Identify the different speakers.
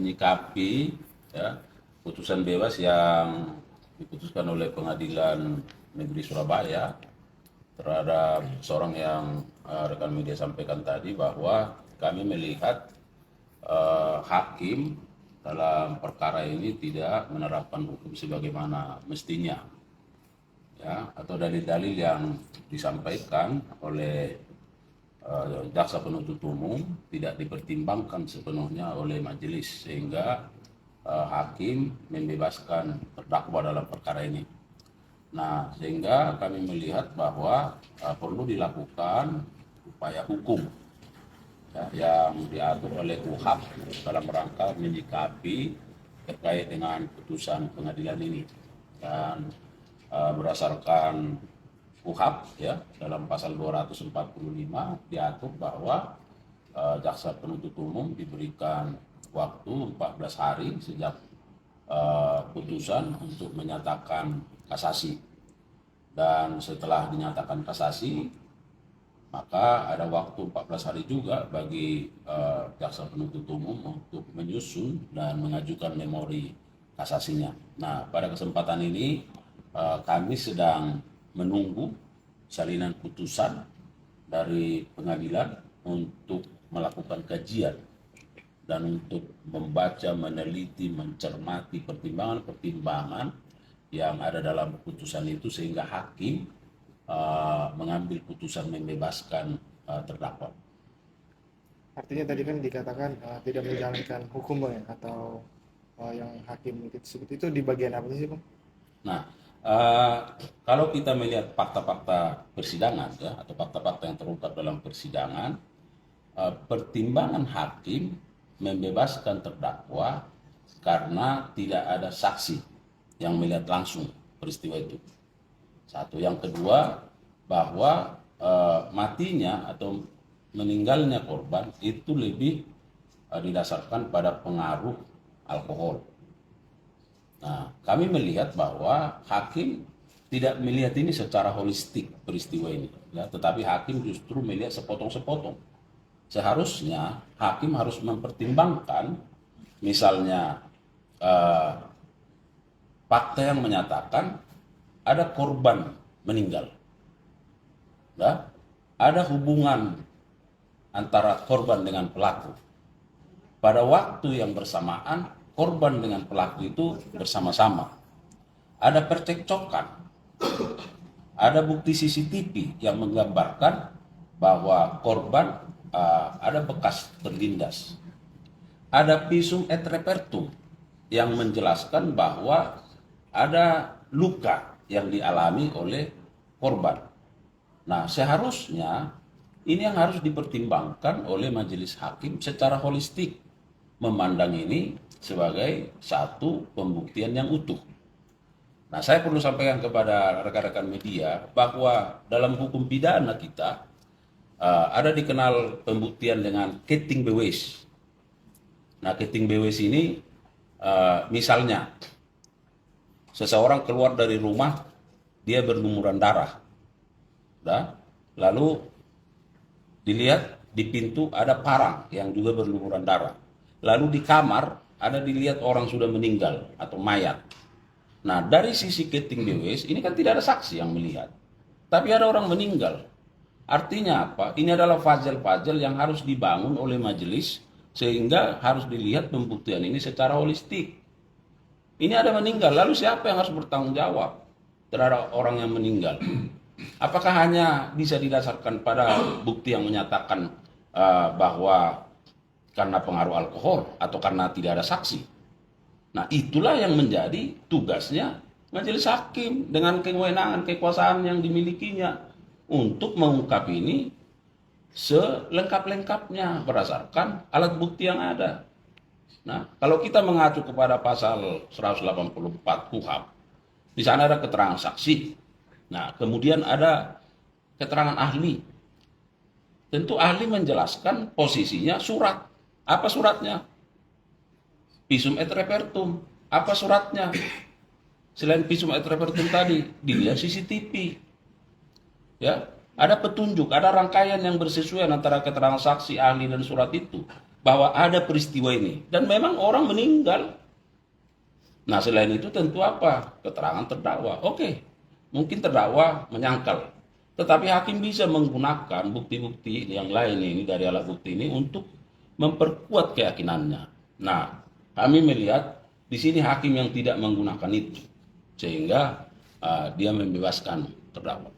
Speaker 1: menyikapi ya, putusan bebas yang diputuskan oleh Pengadilan Negeri Surabaya terhadap seorang yang rekan media sampaikan tadi, bahwa kami melihat hakim dalam perkara ini tidak menerapkan hukum sebagaimana mestinya, ya, atau dalil-dalil yang disampaikan oleh jaksa penuntut umum tidak dipertimbangkan sepenuhnya oleh majelis, sehingga hakim membebaskan terdakwa dalam perkara ini. Nah, sehingga kami melihat bahwa perlu dilakukan upaya hukum ya, yang diatur oleh KUHAP dalam rangka menyikapi terkait dengan putusan pengadilan ini. Dan berdasarkan KUHAP ya, dalam pasal 245 diatur bahwa jaksa penuntut umum diberikan waktu 14 hari sejak putusan untuk menyatakan kasasi. Dan setelah dinyatakan kasasi, maka ada waktu 14 hari juga bagi jaksa penuntut umum untuk menyusun dan mengajukan memori kasasinya. Nah, pada kesempatan ini kami sedang menunggu salinan putusan dari pengadilan untuk melakukan kajian dan untuk membaca, meneliti, mencermati pertimbangan-pertimbangan yang ada dalam putusan itu, sehingga hakim mengambil putusan membebaskan terdakwa.
Speaker 2: Artinya tadi kan dikatakan tidak menjalankan hukum Bang, ya, atau yang hakim itu sebut itu di bagian apa sih Bang?
Speaker 1: Nah, kalau kita melihat fakta-fakta persidangan ya, atau fakta-fakta yang terungkap dalam persidangan, pertimbangan hakim membebaskan terdakwa karena tidak ada saksi yang melihat langsung peristiwa itu. Satu, yang kedua, bahwa matinya atau meninggalnya korban itu lebih didasarkan pada pengaruh alkohol. Nah, kami melihat bahwa hakim tidak melihat ini secara holistik peristiwa ini, ya, tetapi hakim justru melihat sepotong-sepotong. Seharusnya hakim harus mempertimbangkan misalnya fakta yang menyatakan ada korban meninggal, ya, ada hubungan antara korban dengan pelaku. Pada waktu yang bersamaan, korban dengan pelaku itu bersama-sama. Ada percekcokan, ada bukti CCTV yang menggambarkan bahwa korban ada bekas terlindas. Ada visum et repertum yang menjelaskan bahwa ada luka yang dialami oleh korban. Nah, seharusnya ini yang harus dipertimbangkan oleh majelis hakim secara holistik, memandang ini sebagai satu pembuktian yang utuh. Nah, saya perlu sampaikan kepada rekan-rekan media bahwa dalam hukum pidana kita ada dikenal pembuktian dengan keting bewes. Nah, keting bewes ini misalnya seseorang keluar dari rumah, dia berlumuran darah, lalu dilihat di pintu ada parang yang juga berlumuran darah, lalu di kamar ada dilihat orang sudah meninggal atau mayat. Nah, dari sisi keting bewes ini kan tidak ada saksi yang melihat, tapi ada orang meninggal. Artinya apa? Ini adalah puzzle-puzzle yang harus dibangun oleh majelis, sehingga harus dilihat pembuktian ini secara holistik. Ini ada meninggal, lalu siapa yang harus bertanggung jawab terhadap orang yang meninggal? Apakah hanya bisa didasarkan pada bukti yang menyatakan bahwa karena pengaruh alkohol atau karena tidak ada saksi? Nah, itulah yang menjadi tugasnya majelis hakim dengan kewenangan, kekuasaan yang dimilikinya untuk mengungkap ini selengkap-lengkapnya berdasarkan alat bukti yang ada. Nah, kalau kita mengacu kepada pasal 184 KUHAP, di sana ada keterangan saksi. Nah, kemudian ada keterangan ahli. Tentu ahli menjelaskan posisinya surat. Apa suratnya? Visum et repertum. Apa suratnya? Selain visum et repertum tadi, dilihat CCTV. Ya, ada petunjuk, ada rangkaian yang bersesuaian antara keterangan saksi, ahli, dan surat itu. bahwa ada peristiwa ini dan memang orang meninggal. Nah, selain itu tentu apa? Keterangan terdakwa. Oke, mungkin terdakwa menyangkal. Tetapi hakim bisa menggunakan bukti-bukti yang lain ini dari alat bukti ini untuk memperkuat keyakinannya. Nah, kami melihat di sini hakim yang tidak menggunakan itu sehingga dia membebaskan terdakwa.